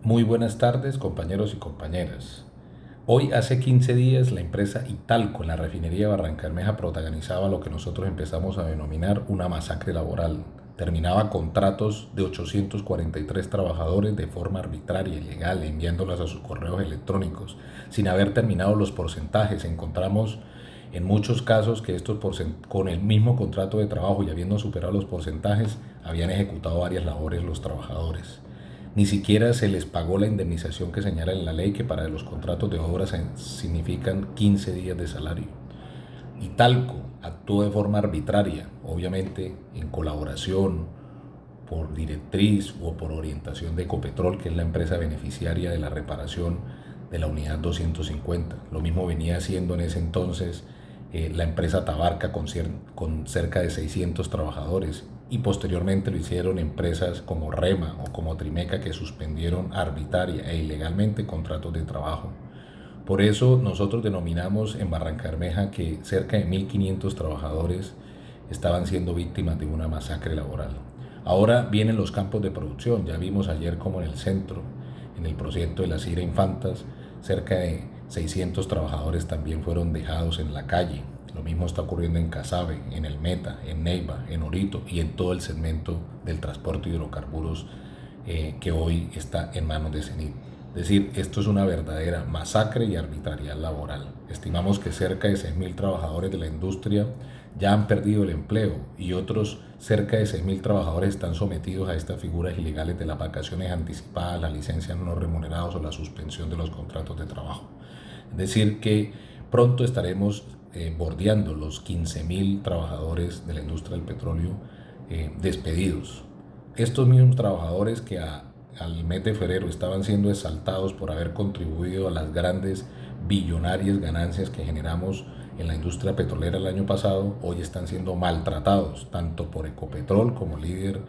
Muy buenas tardes, compañeros y compañeras. Hoy, hace 15 días, la empresa Italco en la refinería de Barrancabermeja protagonizaba lo que nosotros empezamos a denominar una masacre laboral. Terminaba contratos de 843 trabajadores de forma arbitraria y ilegal, enviándolas a sus correos electrónicos, sin haber terminado los porcentajes. Encontramos en muchos casos que con el mismo contrato de trabajo y habiendo superado los porcentajes, habían ejecutado varias labores los trabajadores. Ni siquiera se les pagó la indemnización que señala en la ley, que para los contratos de obras significan 15 días de salario. Italco actuó de forma arbitraria, obviamente en colaboración, por directriz o por orientación de Ecopetrol, que es la empresa beneficiaria de la reparación de la unidad 250. Lo mismo venía haciendo en ese entonces la empresa Tabarca con cerca de 600 trabajadores, y posteriormente lo hicieron empresas como Rema o como Trimeca, que suspendieron arbitraria e ilegalmente contratos de trabajo. Por eso nosotros denominamos en Barrancabermeja que cerca de 1.500 trabajadores estaban siendo víctimas de una masacre laboral. Ahora vienen los campos de producción. Ya vimos ayer como en el centro, en el proyecto de la Cira Infantas, cerca de 600 trabajadores también fueron dejados en la calle. Lo mismo está ocurriendo en Casabe, en El Meta, en Neiva, en Orito y en todo el segmento del transporte de hidrocarburos, que hoy está en manos de CENIT. Es decir, esto es una verdadera masacre y arbitrariedad laboral. Estimamos que cerca de 6.000 trabajadores de la industria ya han perdido el empleo, y otros cerca de 6.000 trabajadores están sometidos a estas figuras ilegales de las vacaciones anticipadas, las licencias no remuneradas o la suspensión de los contratos de trabajo. Es decir, que pronto estaremos bordeando los 15.000 trabajadores de la industria del petróleo despedidos. Estos mismos trabajadores que al mes de febrero estaban siendo exaltados por haber contribuido a las grandes billonarias ganancias que generamos en la industria petrolera el año pasado, hoy están siendo maltratados tanto por Ecopetrol, como líder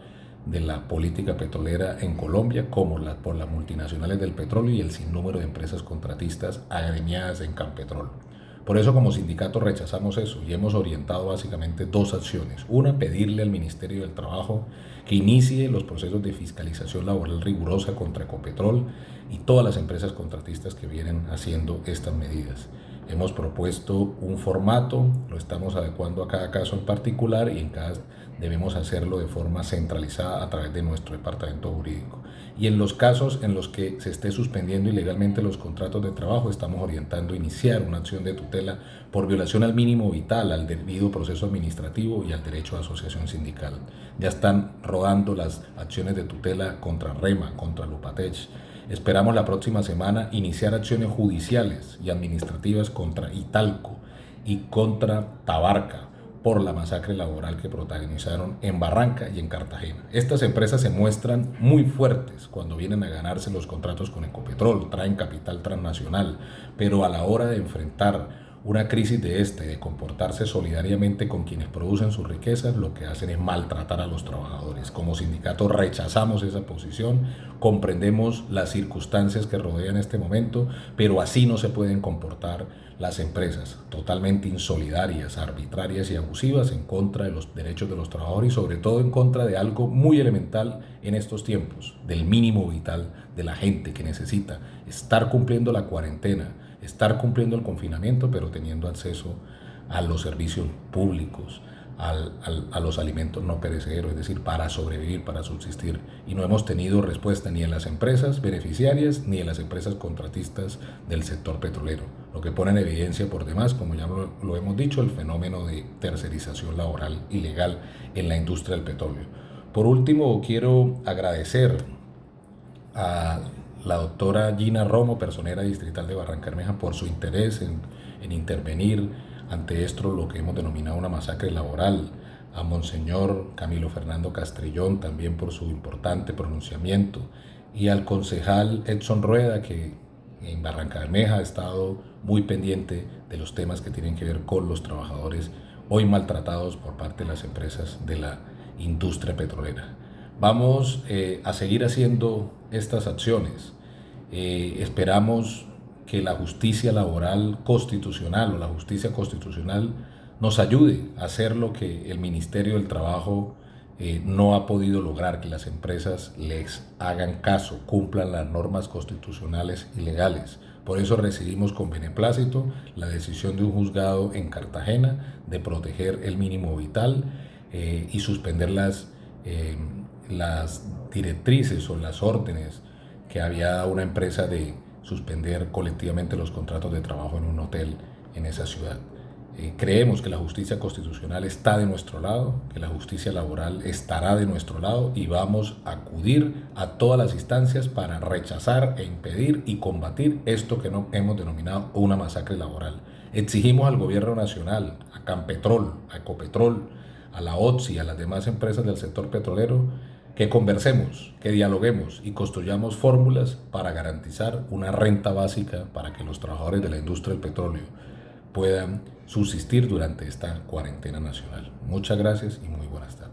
de la política petrolera en Colombia, como por las multinacionales del petróleo y el sinnúmero de empresas contratistas agremiadas en Campetrol. Por eso, como sindicato, rechazamos eso y hemos orientado básicamente dos acciones. Una, pedirle al Ministerio del Trabajo que inicie los procesos de fiscalización laboral rigurosa contra Ecopetrol y todas las empresas contratistas que vienen haciendo estas medidas. Hemos propuesto un formato, lo estamos adecuando a cada caso en particular, y en cada debemos hacerlo de forma centralizada a través de nuestro departamento jurídico. Y en los casos en los que se esté suspendiendo ilegalmente los contratos de trabajo, estamos orientando a iniciar una acción de tutela por violación al mínimo vital, al debido proceso administrativo y al derecho a asociación sindical. Ya están rodando las acciones de tutela contra Rema, contra Lupatech. Esperamos la próxima semana iniciar acciones judiciales y administrativas contra Italco y contra Tabarca por la masacre laboral que protagonizaron en Barranca y en Cartagena. Estas empresas se muestran muy fuertes cuando vienen a ganarse los contratos con Ecopetrol, traen capital transnacional, pero a la hora de enfrentar una crisis de comportarse solidariamente con quienes producen sus riquezas, lo que hacen es maltratar a los trabajadores. Como sindicato rechazamos esa posición, comprendemos las circunstancias que rodean este momento, pero así no se pueden comportar las empresas, totalmente insolidarias, arbitrarias y abusivas en contra de los derechos de los trabajadores, y sobre todo en contra de algo muy elemental en estos tiempos, del mínimo vital de la gente que necesita estar cumpliendo la cuarentena, estar cumpliendo el confinamiento, pero teniendo acceso a los servicios públicos, a los alimentos no perecederos, es decir, para sobrevivir, para subsistir. Y no hemos tenido respuesta ni en las empresas beneficiarias ni en las empresas contratistas del sector petrolero, lo que pone en evidencia por demás, como ya lo hemos dicho, el fenómeno de tercerización laboral ilegal en la industria del petróleo. Por último, quiero agradecer a la doctora Gina Romo, personera distrital de Barrancabermeja, por su interés en intervenir ante esto, lo que hemos denominado una masacre laboral; a Monseñor Camilo Fernando Castrillón, también por su importante pronunciamiento; y al concejal Edson Rueda, que en Barrancabermeja ha estado muy pendiente de los temas que tienen que ver con los trabajadores hoy maltratados por parte de las empresas de la industria petrolera. Vamos a seguir haciendo estas acciones. Esperamos que la justicia laboral constitucional o la justicia constitucional nos ayude a hacer lo que el Ministerio del Trabajo no ha podido lograr que las empresas les hagan caso, cumplan las normas constitucionales y legales. Por eso recibimos con beneplácito la decisión de un juzgado en Cartagena de proteger el mínimo vital y suspender las directrices o las órdenes que había dado una empresa de suspender colectivamente los contratos de trabajo en un hotel en esa ciudad. Creemos que la justicia constitucional está de nuestro lado, que la justicia laboral estará de nuestro lado y vamos a acudir a todas las instancias para rechazar e impedir y combatir esto que no hemos denominado una masacre laboral. Exigimos al gobierno nacional, a Campetrol, a Ecopetrol, a la OTSI, a las demás empresas del sector petrolero, que conversemos, que dialoguemos y construyamos fórmulas para garantizar una renta básica para que los trabajadores de la industria del petróleo puedan subsistir durante esta cuarentena nacional. Muchas gracias y muy buenas tardes.